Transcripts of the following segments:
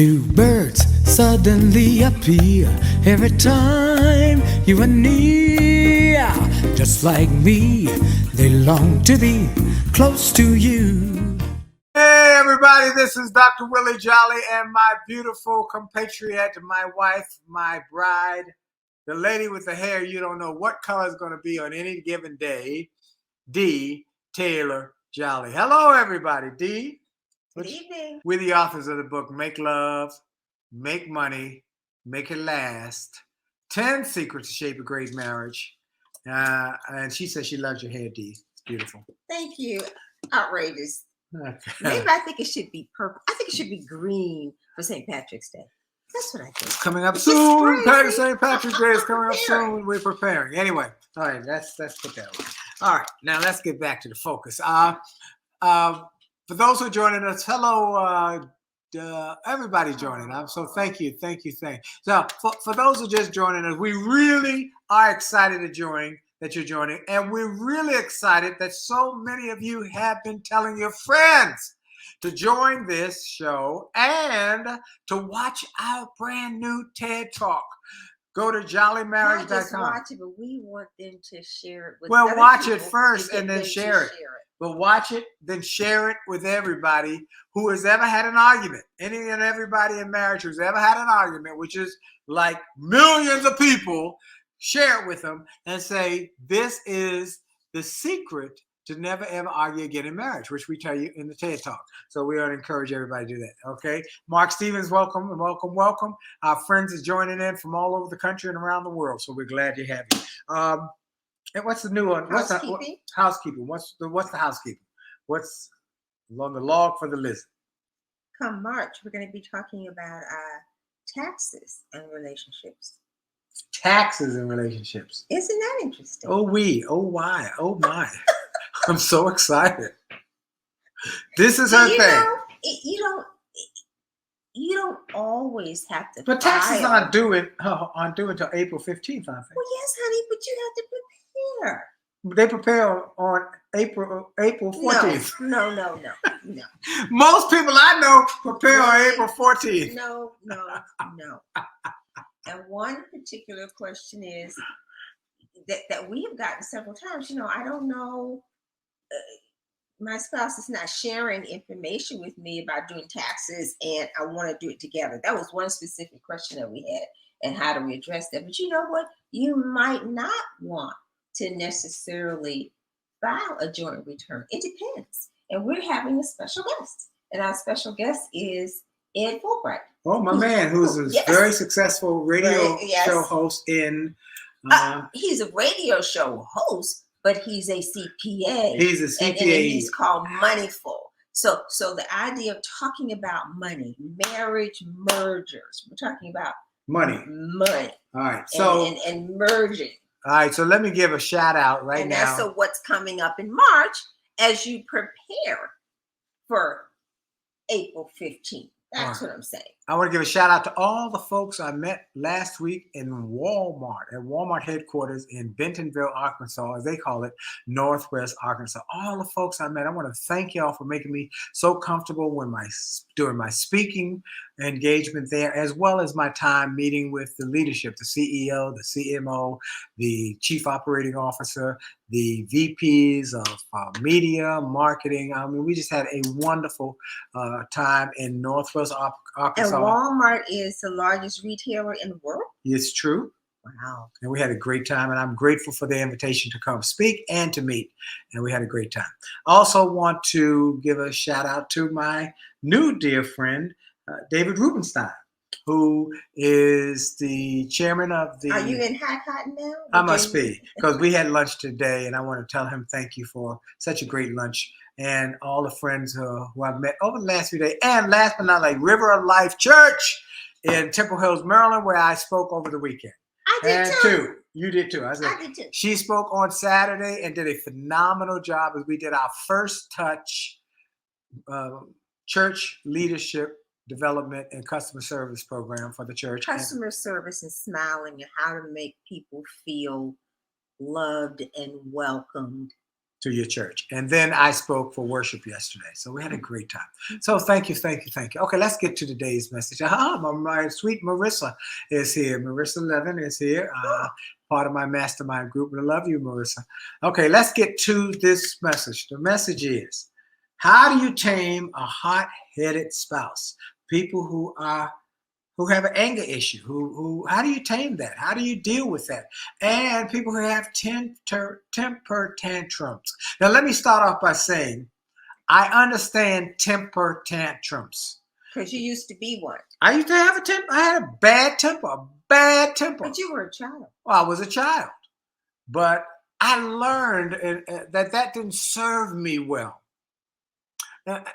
Do birds suddenly appear every time you are near? Just like me, they long to be close to you. Hey everybody, this is Dr. Willie Jolley and my beautiful compatriot, my wife, my bride, the lady with the hair you don't know what color is going to be on any given day, D. Taylor-Jolley. Hello everybody, D. Good evening. We're the authors of the book, Make Love, Make Money, Make It Last, 10 Secrets to Shape a Great Marriage. And she says she loves your hair, D. It's beautiful. Thank you. Outrageous. Maybe I think it should be purple. I think it should be green for St. Patrick's Day. That's what I think. It's coming up soon. St. Patrick's Day is coming up soon. We're preparing. Anyway, all right, let's put that away. All right, now let's get back to the focus. For those who are joining us, hello, everybody joining us. So thank you. So for those who are just joining us, we really are excited that you're joining, and we're really excited that so many of you have been telling your friends to join this show and to watch our brand new TED Talk. Go to jollymarriage.com. Not just watch it, but we want them to share it with Well, other watch people it first and then share it. But watch it, then share it with everybody who has ever had an argument. Any and everybody in marriage who's ever had an argument, which is like millions of people, share it with them and say, this is the secret to never ever argue again in marriage, which we tell you in the TED Talk. So we ought to encourage everybody to do that, okay? Mark Stevens, welcome. Our friends are joining in from all over the country and around the world, so we're glad to have you. And what's the new one? Housekeeping. Housekeeping. What's the housekeeping? What's on the log for the list? Come March, we're going to be talking about taxes and relationships. Taxes and relationships. Isn't that interesting? Oh, why? Oh, my. I'm so excited. This is her thing. You don't always have to. But taxes aren't due until April 15th, I think. Well, yes, honey, but you have to prepare. They prepare on April 14th. No. Most people I know prepare on April 14th. No. And one particular question is that we have gotten several times. I don't know. My spouse is not sharing information with me about doing taxes, and I want to do it together. That was one specific question that we had, and how do we address that? But you know what? You might not want to necessarily file a joint return. It depends. And we're having a special guest, and our special guest is Ed Fulbright. Oh, my man, who's a very successful radio show host in... he's a radio show host, but he's a CPA. He's a CPA. And he's called Moneyful. So the idea of talking about money, marriage mergers, we're talking about money. All right. So and merging. All right. So let me give a shout out now. And that's what's coming up in March as you prepare for April 15th. That's what I'm saying. I want to give a shout out to all the folks I met last week in Walmart, at Walmart headquarters in Bentonville, Arkansas, as they call it, Northwest Arkansas. All the folks I met, I want to thank y'all for making me so comfortable during my speaking engagement there, as well as my time meeting with the leadership, the CEO, the CMO, the Chief Operating Officer, the VPs of media, marketing. I mean, we just had a wonderful time in Northwest Arkansas. And Walmart is the largest retailer in the world? It's true. Wow. And we had a great time, and I'm grateful for the invitation to come speak and to meet. And we had a great time. I also want to give a shout out to my new dear friend, David Rubenstein, who is the chairman of the... Are you in high cotton now? I must be, because we had lunch today, and I want to tell him thank you for such a great lunch, and all the friends who I've met over the last few days. And last but not least, River of Life Church in Temple Hills, Maryland, where I spoke over the weekend. I did too. You did too. I did too. She spoke on Saturday and did a phenomenal job as we did our first touch church leadership development and customer service program for the church. Customer service and smiling and how to make people feel loved and welcomed to your church. And then I spoke for worship yesterday. So we had a great time. So thank you. Okay, let's get to today's message. My sweet Marissa is here. Marissa Levin is here, part of my mastermind group. I love you, Marissa. Okay, let's get to this message. The message is, how do you tame a hot-headed spouse? People who have an anger issue, how do you tame that? How do you deal with that? And people who have temper tantrums. Now, let me start off by saying, I understand temper tantrums. Because you used to be one. I used to have a temper. I had a bad temper. But you were a child. Well, I was a child. But I learned that didn't serve me well.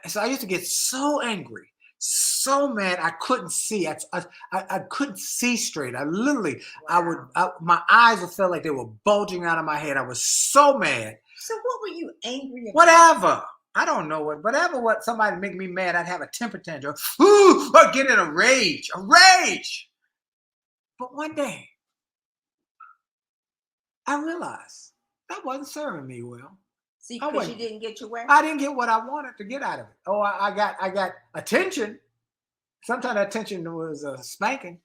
So I used to get so angry, so mad, I couldn't see. I couldn't see straight. I literally, Wow. My eyes would feel like they were bulging out of my head. I was so mad. So what were you angry about? Whatever. I don't know what somebody make me mad, I'd have a temper tantrum. Ooh, I'd get in a rage. But one day, I realized that wasn't serving me well. See, because you didn't get your way? I didn't get what I wanted to get out of it. Oh, I got attention. Sometimes attention was spanking.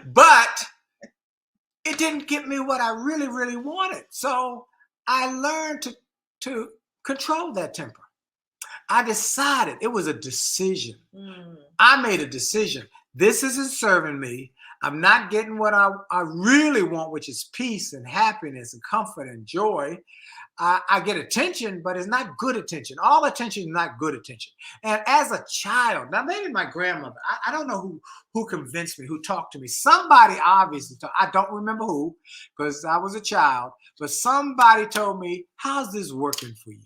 But it didn't get me what I really, really wanted. So I learned to control that temper. I decided, it was a decision. I made a decision. This isn't serving me. I'm not getting what I really want, which is peace and happiness and comfort and joy. I get attention, but it's not good attention. All attention is not good attention. And as a child, now maybe my grandmother, I don't know who convinced me, who talked to me. Somebody obviously talked, I don't remember who, because I was a child, but somebody told me, how's this working for you?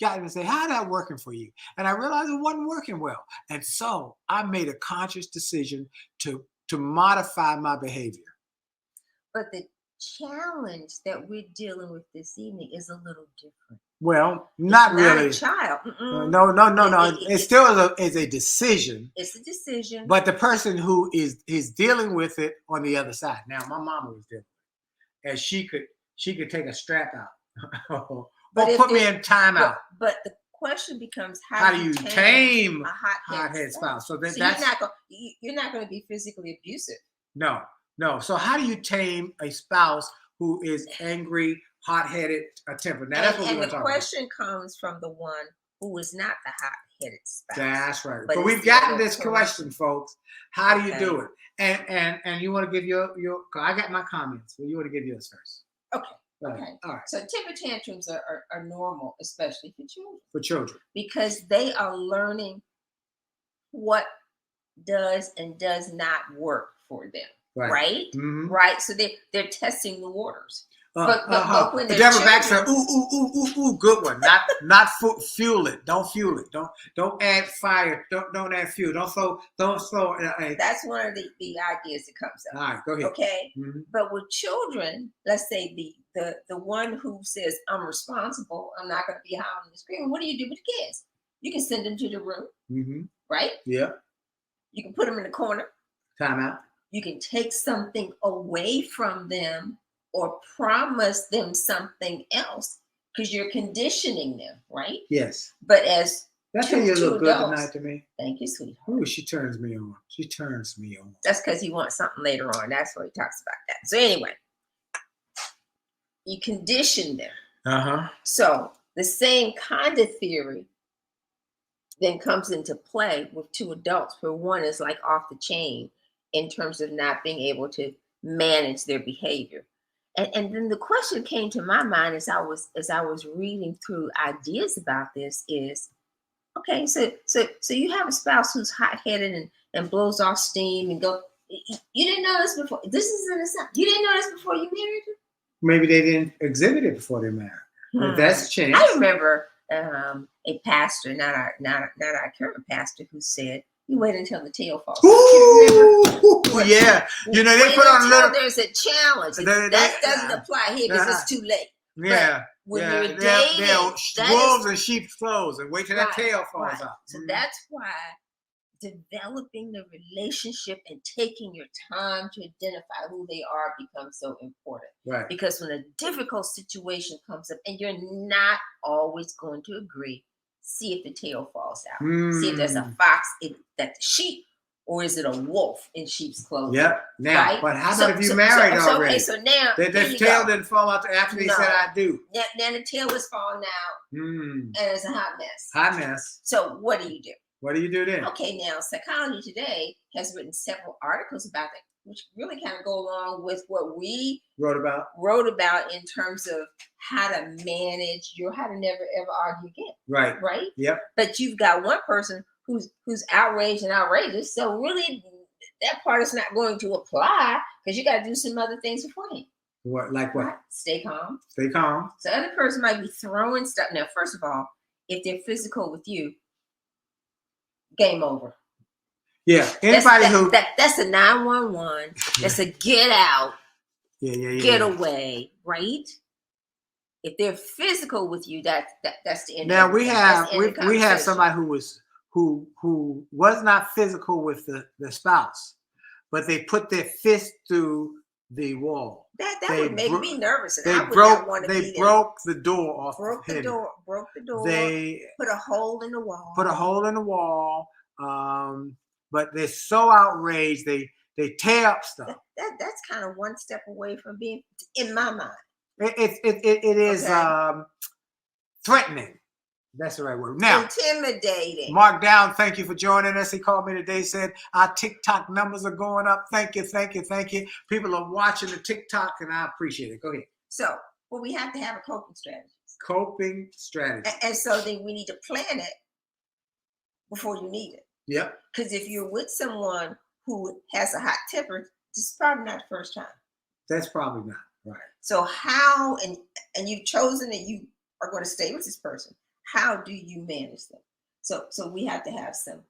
Got me to say, how's that working for you? And I realized it wasn't working well. And so I made a conscious decision to modify my behavior. But the challenge that we're dealing with this evening is a little different. Well, not really. Not a child. No. It still is a decision. It's a decision. But the person who is dealing with it on the other side. Now, my mama was dealing with it. And she could take a strap out. or put me in timeout. But the question becomes, how do you tame a hot-headed spouse? So you're not going to be physically abusive. No. So how do you tame a spouse who is angry, hot-headed, tempered? Now that's what we're talking about. And the question comes from the one who is not the hot-headed spouse. That's right. But we've gotten this question, folks. How do you do it? And you want to give your I got my comments, but you want to give yours first. Okay. Okay. All right. So temper tantrums are normal, especially for children. For children. Because they are learning what does and does not work for them. Right? Mm-hmm. Right. So they're testing the waters. But when they're Deborah Baxter, ooh, good one. Not fuel it. Don't fuel it. Don't add fire. Don't add fuel. Don't throw. That's one of the ideas that comes up. All right, go ahead. Okay. Mm-hmm. But with children, let's say the one who says, I'm responsible, I'm not going to be howling and screaming. What do you do with the kids? You can send them to the room. Mm-hmm. Right? Yeah. You can put them in the corner. Time out. You can take something away from them or promise them something else because you're conditioning them, right? Yes. But as that's how you look good tonight to me. Thank you, sweetheart. Ooh, she turns me on. That's because he wants something later on. That's what he talks about that. So anyway, you condition them. Uh-huh. So the same kind of theory then comes into play with two adults where one is like off the chain in terms of not being able to manage their behavior. And then the question came to my mind as I was reading through ideas about this is, okay, so you have a spouse who's hot-headed and blows off steam and go, you didn't know this before. This isn't a sign. You didn't know this before you married him? Maybe they didn't exhibit it before they married. That's changed. I remember a pastor, not our current pastor, who said, you wait until the tail falls. Ooh, yeah. You know, they put on a little. There's a challenge. That doesn't apply here because it's too late. Yeah. When you're dating, wolves in sheep's clothes and wait till that tail falls out. So that's why developing the relationship and taking your time to identify who they are becomes so important. Right. Because when a difficult situation comes up and you're not always going to agree, see if the tail falls out. See if there's a fox that the sheep, or is it a wolf in sheep's clothing? Yep. Now, right? but how about if you married already? Okay, so now the tail didn't fall out after they said I do. Then the tail was falling out, and it's a hot mess. Hot mess. So what do you do? What do you do then? Okay, now Psychology Today has written several articles about that, which really kind of go along with what we wrote about in terms of how to manage how to never ever argue again. Right. Right. Yep. But you've got one person who's outraged and outrageous, so really that part is not going to apply because you got to do some other things beforehand. What? Like what? Right? Stay calm. Stay calm. So the other person might be throwing stuff. Now, first of all, if they're physical with you, game over. Yeah. Anybody that's a 911. That's a get out. Yeah. Get away. Right. If they're physical with you, that's the end. Now we have somebody who was not physical with the spouse, but they put their fist through the wall. That would make me nervous. And they broke the door off. Broke the door. They put a hole in the wall. But they're so outraged they tear up stuff. That's kind of one step away from being, in my mind. It is threatening. That's the right word. Now, intimidating. Mark Down, thank you for joining us. He called me today, said our TikTok numbers are going up. Thank you. People are watching the TikTok, and I appreciate it. Go ahead. So, we have to have a coping strategy. Coping strategy. And so then we need to plan it before you need it. Yep. Because if you're with someone who has a hot temper, this is probably not the first time. That's probably not. Right. So how, and you've chosen that you are going to stay with this person, how do you manage them? So we have to have some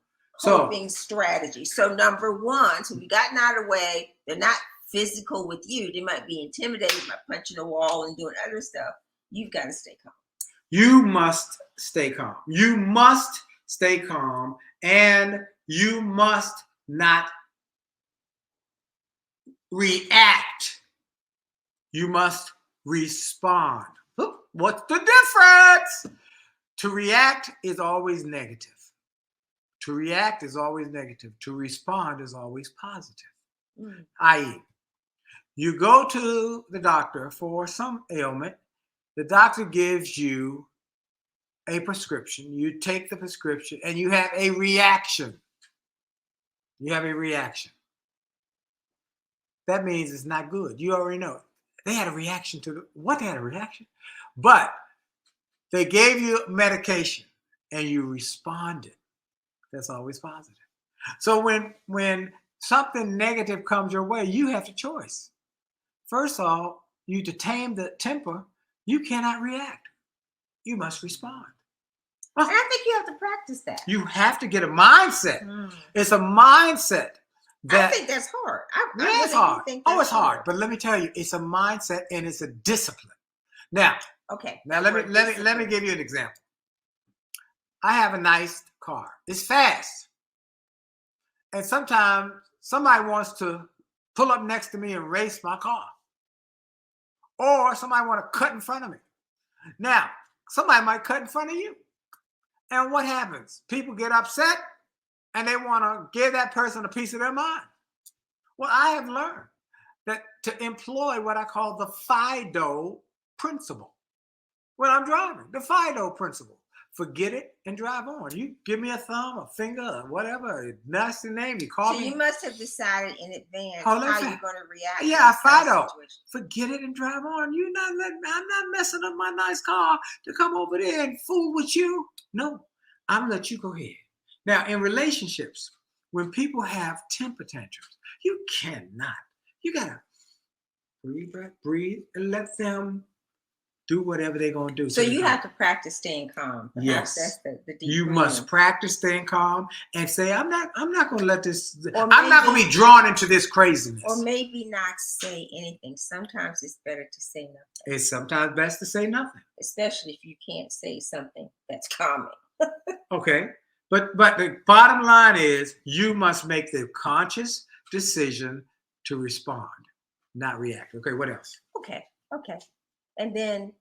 coping strategy. So number one, so we gotten out of the way, they're not physical with you. They might be intimidated by punching a wall and doing other stuff. You've got to stay calm. You must stay calm. You must stay calm, and you must not react. You must respond. What's the difference? To react is always negative. To react is always negative. To respond is always positive. I.e., you go to the doctor for some ailment. The doctor gives you a prescription. You take the prescription and you have a reaction. That means it's not good. You already know it. They had a reaction to what? They had a reaction. But they gave you medication and you responded. That's always positive. So when something negative comes your way, you have a choice. First of all, to tame the temper, you cannot react. You must respond. And I think you have to practice that. You have to get a mindset. It's a mindset. I think that's hard. It's hard. It's hard. But let me tell you, it's a mindset and it's a discipline. Now, let me give you an example. I have a nice car. It's fast. And sometimes somebody wants to pull up next to me and race my car. Or somebody want to cut in front of me. Now, somebody might cut in front of you. And what happens? People get upset and they want to give that person a piece of their mind. Well, I have learned that to employ what I call the FIDO principle when I'm driving. The FIDO principle. Forget it and drive on. You give me a thumb, a finger, whatever, nasty name. You call me. So you must have decided in advance how you're going to react. Yeah, FIDO. Forget it and drive on. I'm not messing up my nice car to come over there and fool with you. No, I'm going to let you go ahead. Now, in relationships, when people have temper tantrums, you cannot. You got to breathe, and let them do whatever they're going to do. So you have to practice staying calm. Yes. That's the deep you breathing. Must practice staying calm and say, I'm not going to let this, I'm not going to be drawn into this craziness. Or maybe not say anything. Sometimes it's better to say nothing. It's sometimes best to say nothing. Especially if you can't say something that's calming. Okay. But the bottom line is you must make the conscious decision to respond, not react. Okay, what else? Okay. And then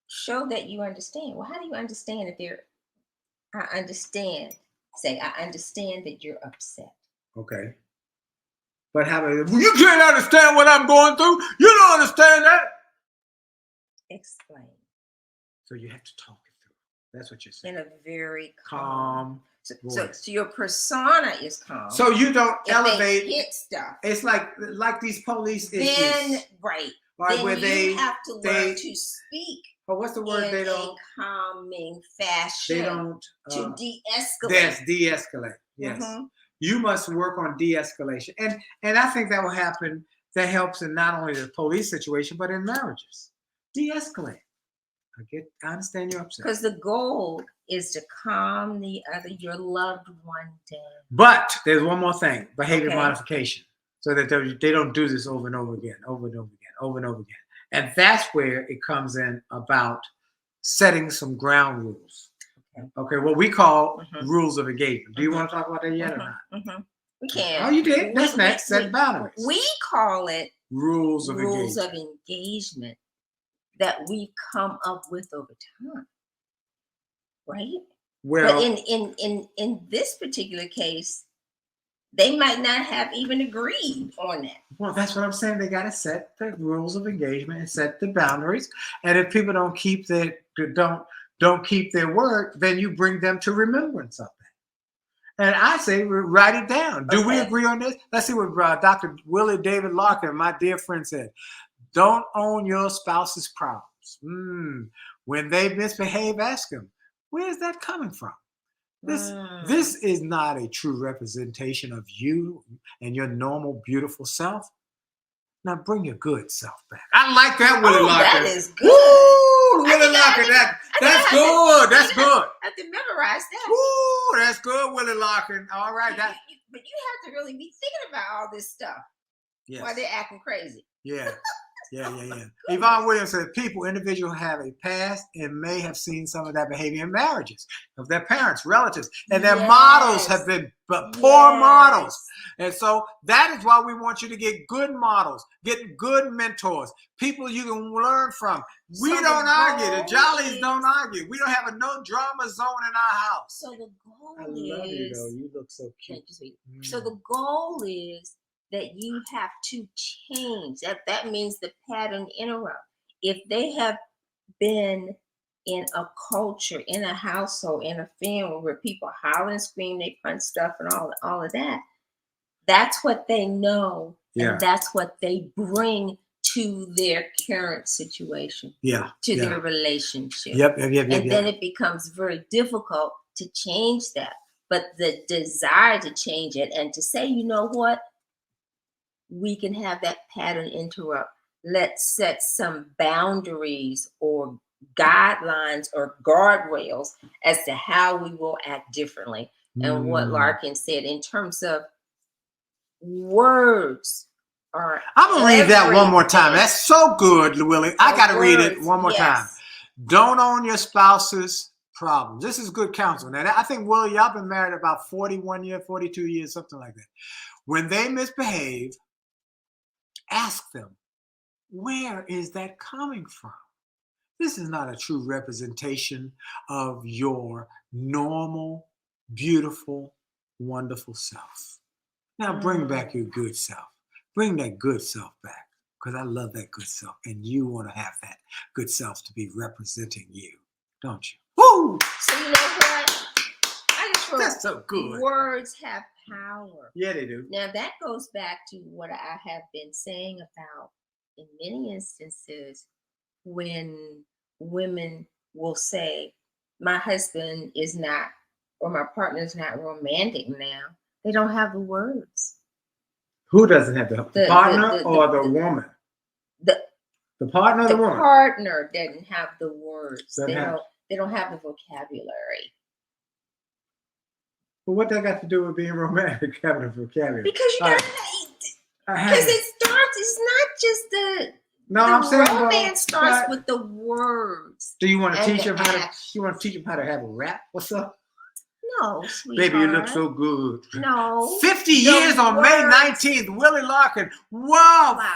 show that you understand. Well, how do you understand if I understand. Say, I understand that you're upset. Okay. But how about, you can't understand what I'm going through? You don't understand that? Explain. So you have to talk it through. That's what you're saying. In a very calm so your persona is calm. So you don't if elevate. They hit stuff. It's like these police issues. Then Where you have to learn to speak. But what's the word? They don't. A calming fashion. They don't. To de-escalate. Yes, de-escalate. Yes. Mm-hmm. You must work on de-escalation, and I think that will happen. That helps in not only the police situation, but in marriages. De-escalate. I understand you're upset. Because the goal is to calm your loved one down. But there's one more thing: behavior modification, so that they don't do this over and over again, and that's where it comes in about setting some ground rules. Okay, what we call rules of engagement. Do you want to talk about that yet or not? We can. Oh, you did. That's next. Set boundaries. We call it rules of engagement that we come up with over time, right? Well, but in this particular case, they might not have even agreed on that. Well, that's what I'm saying. They got to set the rules of engagement and set the boundaries. And if people don't keep don't keep their word, then you bring them to remembrance of that. And I say, write it down. Do we agree on this? Let's see what Dr. Willie David Larkin, my dear friend, said. Don't own your spouse's problems. When they misbehave, ask them, where's that coming from? This is not a true representation of you and your normal, beautiful self. Now bring your good self back. I like that, Willie Larkin. That is good. Woo, Willie Larkin. That's good. That's good. I have to memorize that. Woo, that's good, Willie Larkin. All right. But you have to really be thinking about all this stuff while they're acting crazy. Yeah. Yvonne Williams said, individuals have a past and may have seen some of that behavior in marriages of their parents, relatives, and their models have been poor models. And so that is why we want you to get good models, get good mentors, people you can learn from. We don't argue. The Jolleys don't argue. We don't have a no drama zone in our house. So the goal I love you, though. You look so cute. So the goal is that you have to change. That means the pattern interrupt. If they have been in a culture, in a household, in a family where people holler and scream, they punch stuff and all of that, that's what they know. Yeah. And that's what they bring to their current situation. Yeah. To their relationship. Yep. And then it becomes very difficult to change that. But the desire to change it and to say, you know what? We can have that pattern interrupt. Let's set some boundaries or guidelines or guardrails as to how we will act differently. And what Larkin said in terms of words are. I'm going to read that one more time. That's so good, Willie. I got to read it one more time. Don't own your spouse's problems. This is good counsel. Now, I think, Willie, y'all been married about 41 years, 42 years, something like that. When they misbehave, ask them, where is that coming from? This is not a true representation of your normal, beautiful, wonderful self. Now bring back your good self. Bring that good self back, because I love that good self, and you want to have that good self to be representing you, don't you? Woo! So you know what? That's so good. Words have power. Yeah, they do. Now that goes back to what I have been saying about in many instances when women will say, my husband is not, or my partner is not romantic now. They don't have the words. Who doesn't have the partner or the woman? The partner or the woman? The partner doesn't have the words. They don't have the vocabulary. Well, what that got to do with being romantic, having a vocabulary? Because you got because it starts. It's not just No, I'm saying romance starts with the words. Do you want to and teach the him how to? action. You want to teach him how to have a rap? What's up, No, sweetheart. baby? You look so good. No. 50 years on May 19th. Willie Larkin. Wow. Wow.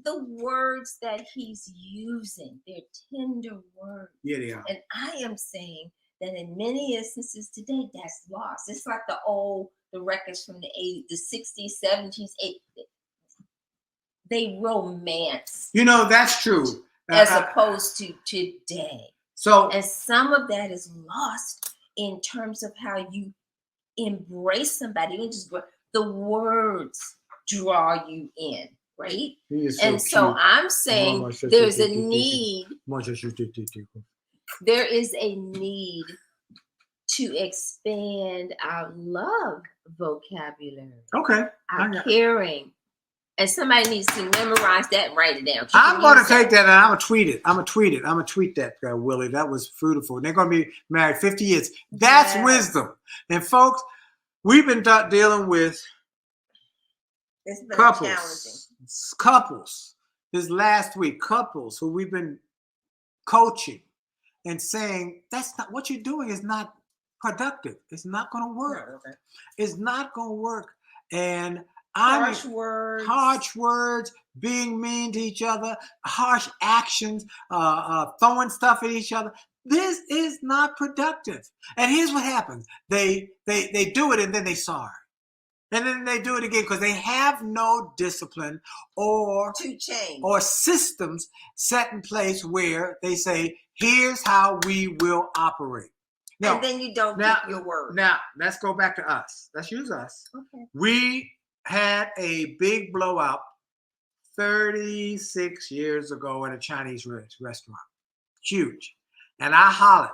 The words that he's using, they're tender words. Yeah, they are. And I am saying that in many instances today, that's lost. It's like the records from the 80s, the 60s, 70s, 80s. They romance. You know, that's true. As opposed to today. And some of that is lost in terms of how you embrace somebody. You just the words draw you in, right? So I'm saying there's a need. There is a need to expand our love vocabulary. Okay. Our caring. And somebody needs to memorize that and write it down. I'm going to take that and I'm going to tweet it. I'm going to tweet that, Willie. That was fruitful. And they're going to be married 50 years. That's wisdom. And folks, we've been dealing with couples this last week, couples who we've been coaching and saying, that's not what you're doing is not productive. It's not going to work. No, okay. It's not going to work. And harsh words, being mean to each other, harsh actions, throwing stuff at each other. This is not productive. And here's what happens. They do it and then they sorry. And then they do it again because they have no discipline or systems set in place where they say, here's how we will operate. No, and then you don't keep your word. Now, let's go back to us. Let's use us. Okay. We had a big blowout 36 years ago at a Chinese restaurant. Huge. And I hollered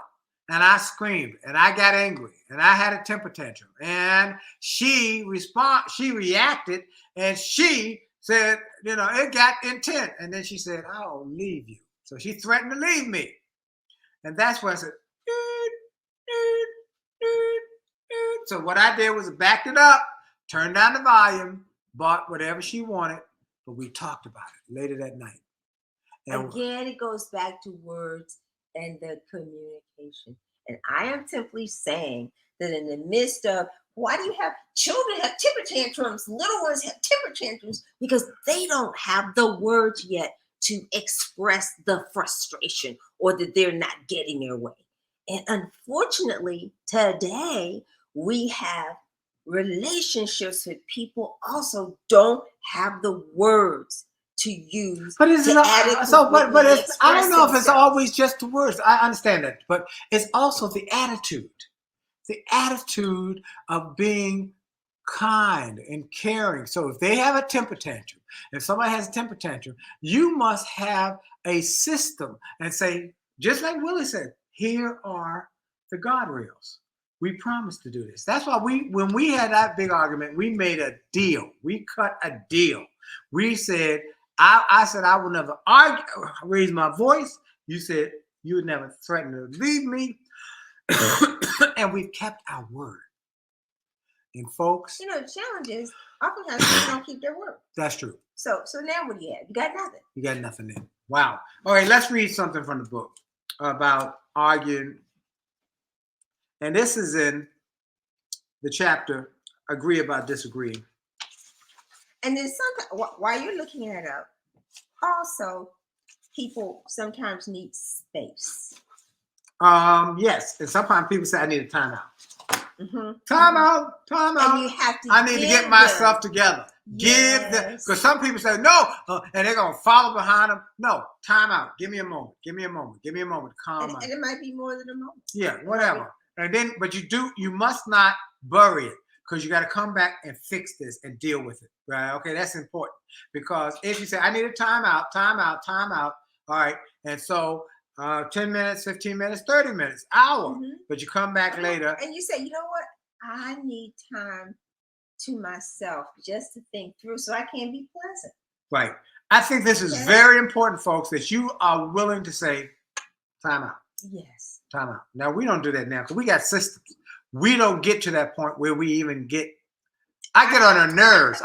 and I screamed and I got angry and I had a temper tantrum. And she reacted and she said, it got intense. And then she said, I'll leave you. So she threatened to leave me. And that's when I said, so what I did was backed it up, turned down the volume, bought whatever she wanted, but we talked about it later that night. And again, it goes back to words and the communication. And I am simply saying that in the midst of, why do you have children have temper tantrums? Little ones have temper tantrums because they don't have the words yet to express the frustration or that they're not getting their way. And unfortunately, today, we have relationships with people also don't have the words to use. But it's I don't know if it's always just the words. I understand that, but it's also the attitude of being kind and caring. So if they have a temper tantrum, if somebody has a temper tantrum, you must have a system and say, just like Willie said, here are the guardrails. We promised to do this. That's why when we had that big argument, we made a deal. We cut a deal. We said, I said I would never argue, raise my voice. You said you would never threaten to leave me. And we've kept our word. And folks, the challenge is oftentimes people don't keep their word. That's true. So now what do you have? You got nothing. You got nothing in. Wow. All right, let's read something from the book about arguing. And this is in the chapter, Agree About Disagreeing. And then while you're looking it up, also people sometimes need space. Yes. And sometimes people say, I need a timeout. Mm-hmm. Time out. And you have to I need to get myself together. Yes. Give them, because some people say no, and they're gonna follow behind them. No, time out. Give me a moment. Give me a moment. Calm down. And it might be more than a moment. Yeah, whatever. And then, but you must not bury it because you got to come back and fix this and deal with it. Right? Okay, that's important because if you say I need a timeout. All right, and so 10 minutes, 15 minutes, 30 minutes, hour. Mm-hmm. But you come back later. And you say, you know what? I need time to myself just to think through so I can be pleasant. Right. I think this is very important, folks, that you are willing to say, time out. Yes. Time out. Now, we don't do that now because we got systems. We don't get to that point where we even get, I get on her nerves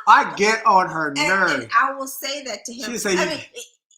I get on her And nerves. I will say that to him. She say, I mean,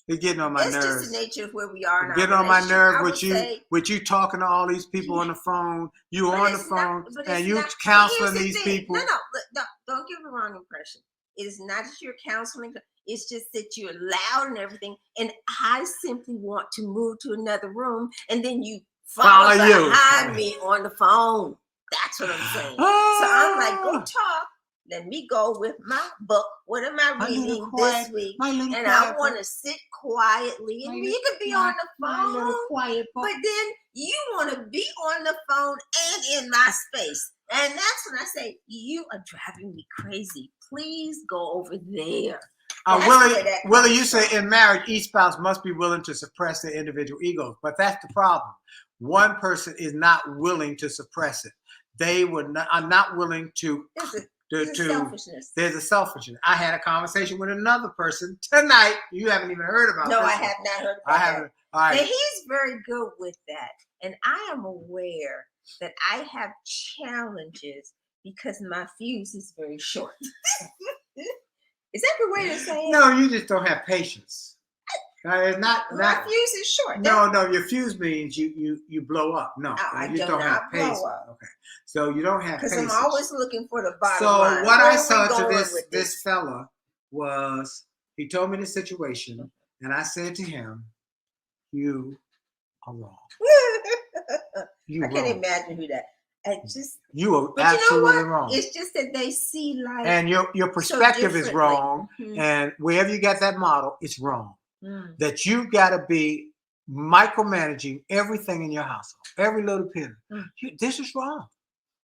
you're getting on my it's nerves. just the nature of where we are in our Getting on my relationship. nerve I with you talking to all these people on the phone. You But on the it's phone not- but and it's you not- but counseling here's the these thing. people. No, don't give the wrong impression. It is not that you're counseling. It's just that you're loud and everything. And I simply want to move to another room, and then you follow behind me on the phone. That's what I'm saying. So I'm like, go talk. Let me go with my book. What am I reading this week? And I want to sit quietly. And you could be on the phone, but then you want to be on the phone and in my space. And that's when I say, you are driving me crazy. Please go over there. Willie, you say in marriage, each spouse must be willing to suppress their individual egos. But that's the problem. One person is not willing to suppress it. They are not willing to. There's a selfishness. There's a selfishness. I had a conversation with another person tonight. You haven't even heard about No, this. I have not heard about that. All right. And he's very good with that. And I am aware that I have challenges because my fuse is very short. Is that the way to say it? No, you just don't have patience. It's not. My fuse is short. No, your fuse means you blow up. No, I you do don't have not blow patience. up. Okay, so you don't have patience. Because I'm always looking for the bottom so line. what Where I saw are we to going this fella was he told me the situation, and I said to him, "You are wrong. I can't imagine who that. You are absolutely wrong. It's just that they see life, and your perspective so is wrong, and wherever you got that model, it's wrong. That you got to be micromanaging everything in your household, every little penny. This is wrong,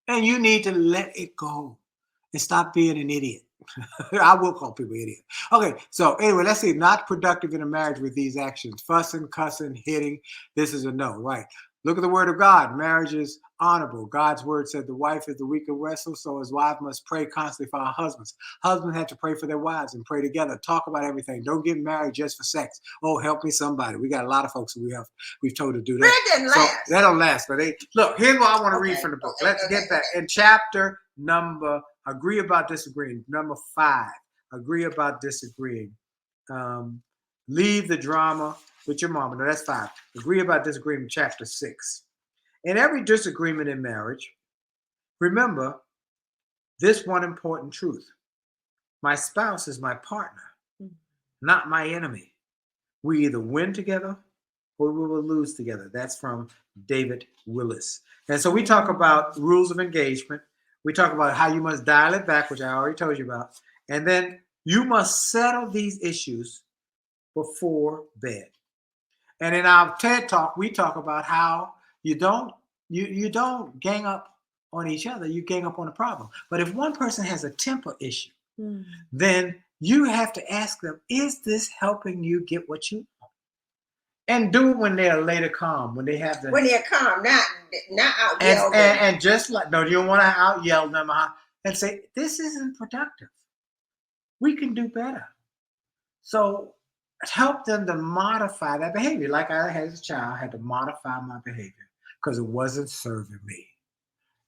and you need to let it go and stop being an idiot. I will call people idiots. Okay, so anyway, let's see. Not productive in a marriage with these actions: fussing, cussing, hitting. This is a no, right? Look at the word of God. Marriage is honorable. God's word said the wife is the weaker vessel, so his wife must pray constantly for her husbands. Husbands have to pray for their wives and pray together. Talk about everything. Don't get married just for sex. Oh, help me somebody. We got a lot of folks who we've told to do that. That doesn't last. That don't last. But look, here's what I want to read from the book. Let's get back. In chapter number, agree about disagreeing. Number 5, agree about disagreeing. Leave the drama with your mama. No, that's 5. Agree about disagreeing, chapter 6. In every disagreement in marriage, remember this one important truth. My spouse is my partner, not my enemy. We either win together or we will lose together. That's from David Willis. And so we talk about rules of engagement. We talk about how you must dial it back, which I already told you about. And then you must settle these issues before bed. And in our TED Talk, we talk about how you don't gang up on each other, you gang up on the problem. But if one person has a temper issue, then you have to ask them, is this helping you get what you want? And do it when they're later calm, when they're calm, not out yell them. And just like, no, you don't want to out yell them and say, this isn't productive. We can do better. So help them to modify that behavior. Like I had as a child, I had to modify my behavior because it wasn't serving me.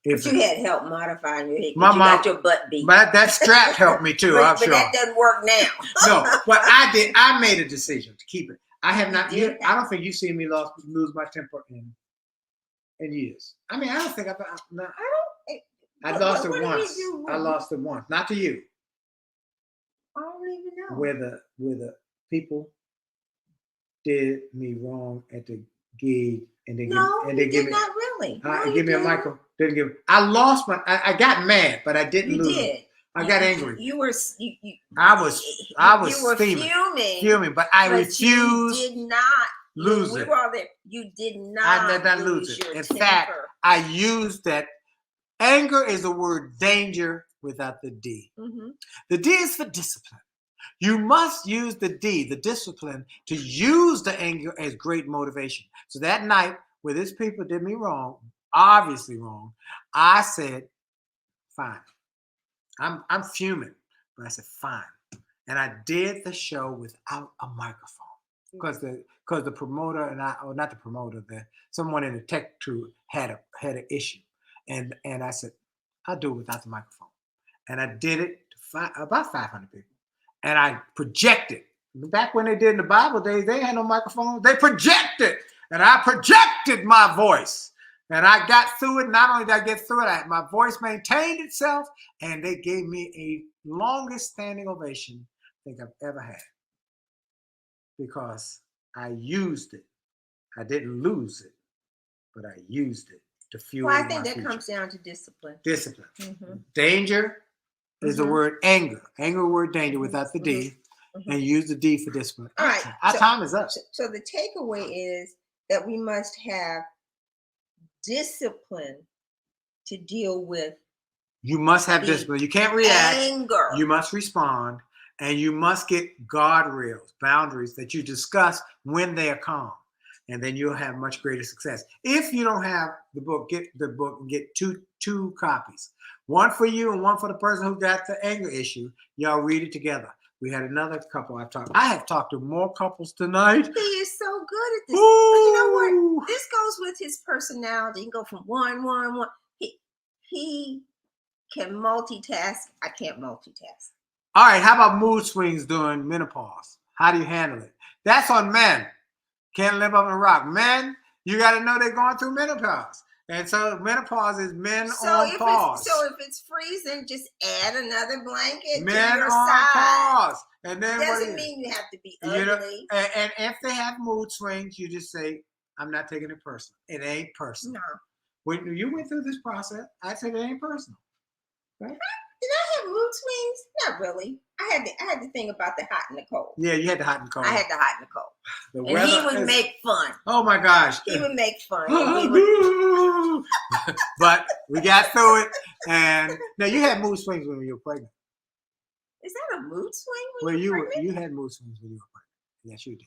But you had help modifying your behavior. My mom got your butt beat. But that strap helped me too, I'm sure. But that doesn't work now. No, but I did. I made a decision to keep it. I have not. I don't think you've seen me lose my temper in years. I mean, I don't think I lost it once. I lost it once. Not to you. I don't even know. Where the people did me wrong at the gig and they give me not really. Give me a micro. Didn't give. I lost my. I got mad, but I didn't lose. Did. I got angry. You were. I was fuming, but I refused. You did not lose it. We were all there. You did not. I did not lose it. In fact, I used that. Anger is the word danger without the D. Mm-hmm. The D is for discipline. You must use the D, the discipline, to use the anger as great motivation. So that night, where these people did me wrong, obviously wrong, I said, fine. I'm fuming, but I said, fine. And I did the show without a microphone because the promoter and not the promoter, someone in the tech crew had an issue. And I said, I'll do it without the microphone. And I did it to about 500 people. And I projected. Back when they did in the Bible days, they had no microphone. They projected. And I projected my voice. And I got through it. Not only did I get through it, my voice maintained itself. And they gave me a longest standing ovation I think I've ever had. Because I used it. I didn't lose it, but I used it to fuel my Well, I think that future. comes down to discipline. Discipline. Mm-hmm. Danger is the word anger. Anger word danger without the D. Mm-hmm. And use the D for discipline. All right. Our time is up. So the takeaway is that we must have discipline to deal with. You must have discipline. You can't react. Anger. You must respond. And you must get guardrails, boundaries that you discuss when they are calm. And then you'll have much greater success. If you don't have the book, get the book and get two copies. One for you and one for the person who got the anger issue. Y'all read it together. We had another couple I have talked to more couples tonight. He is so good at this. Ooh. But you know what? This goes with his personality. He can go from one. He can multitask. I can't multitask. All right, how about mood swings during menopause? How do you handle it? That's on men. Can't live up in a rock. Men, you got to know they're going through menopause. And so menopause is men on pause. So if it's freezing, just add another blanket Men to your on side. pause. And then Doesn't mean you have to be ugly. And if they have mood swings, you just say, I'm not taking it personal. It ain't personal. No. When you went through this process, I said it ain't personal. Right? Did I have mood swings? Not really. I had to think about the hot and the cold. Yeah, you had the hot and cold. I had the hot and the cold. The And he would make fun. Oh my gosh. He would make fun. And we would, But we got through it. And now you had mood swings when you were pregnant. is that a mood swing? Well, When you're pregnant? you had mood swings when you were pregnant. Yes, you did.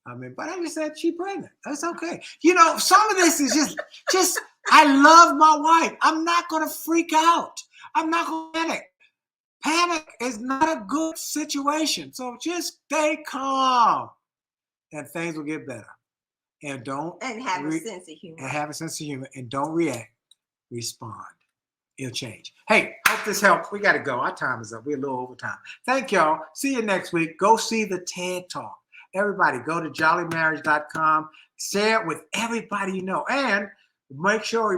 I mean, but I just said she's pregnant. That's okay. You know, some of this is just I love my wife. I'm not gonna freak out. I'm not gonna panic. Panic is not a good situation. So just stay calm and things will get better. And don't And have a sense of humor. And have a sense of humor and don't react. Respond. It'll change. Hey, hope this helped. We got to go. Our time is up. We're a little over time. Thank y'all. See you next week. Go see the TED Talk. Everybody, go to jollymarriage.com. Share it with everybody you know. And make sure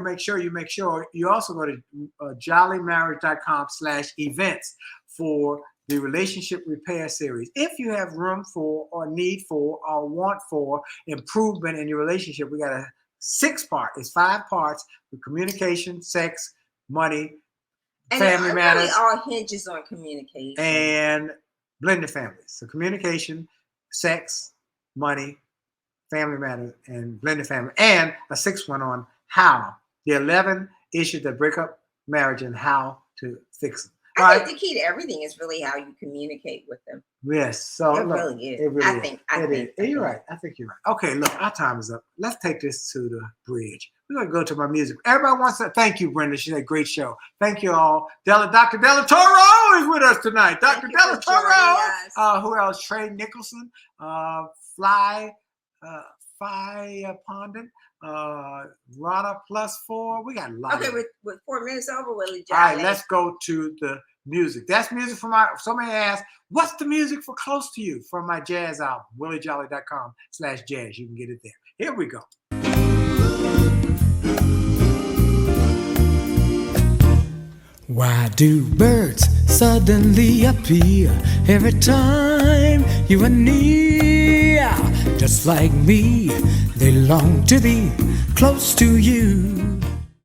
you also go to jollymarriage.com/events for the relationship repair series. If you have room for or need for or want for improvement in your relationship, we got a 6-part. It's 5 parts with communication, sex, money, and family matters. Really all hinges on communication. And blended families. So communication, sex, money, family matters, and blended family. And a 6th one on how. The 11 issues that break up marriage and how to fix them. I think the key to everything is really how you communicate with them. Yes. So it really is. It really I is. think. You're right. I think you're right. Okay, look, our time is up. Let's take this to the bridge. We're going to go to my music. Everybody wants to thank you, Brenda. She had a great show. Thank you all. Dr. Della Toro is with us tonight. Dr. Della Toro. Who else? Trey Nicholson. Fly Pondon. Rana +4. We got a lot. Okay, with 4 minutes over, Willie Jolly. All right, let's go to the music. That's music from somebody asked, what's the music for Close to You from my jazz album, williejolly.com/jazz. You can get it there. Here we go. Why do birds suddenly appear every time you are near? Just like me, they long to be close to you.